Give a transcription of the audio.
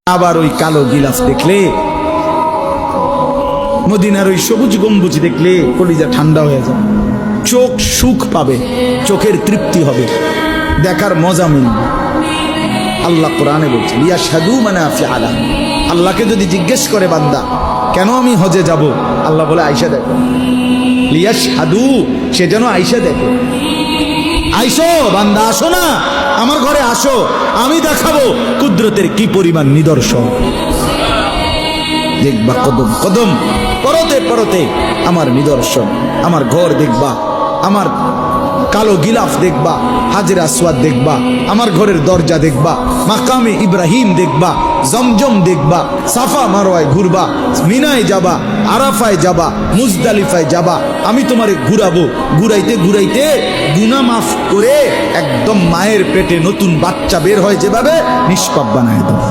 আবার ওই কালো গিলাফ দেখলে, মদিনার ওই সবুজ গম্বুজ দেখলে কলিজা ঠান্ডা হয়ে যাবে, চোখ সুখ পাবে, চোখের তৃপ্তি হবে, দেখার মজা মিলবে। আল্লাহ কোরআনে বলছেন ইয়াশহাদু মানাফিআ লাহুম। আল্লাহকে যদি জিজ্ঞেস করে বান্দা কেন আমি হজে যাব, আল্লাহ বলে আয়েশা দেখো, লিয়াশহাদু, সে যেন আয়েশা দেখে। আইসো বান্দা, আসো না আমার ঘরে, আসো, আমি দেখাবো কুদরতের কি পরিমাণ নিদর্শন। দেখবা কদম কদম, পরতে পরতে আমার নিদর্শন, আমার ঘর দেখবা, আমার কালো গিলাফ দেখবা, হাজরে আসওয়াদ দেখবা, আমার ঘরের দরজা দেখবা, মাকামে ইব্রাহিম দেখবা, জমজম দেখবা, সাফা মারওয়ায় ঘুরবা, মিনায় যাবা, আরাফায় যাবা, মুজদালিফায় যাবা, আমি তোমারে ঘুরাবো, ঘুরাইতে ঘুরাইতে গুনাহ মাফ করে একদম মায়ের পেটে নতুন বাচ্চা বের হয় যেভাবে, নিষ্পাপ বানায় দেবো।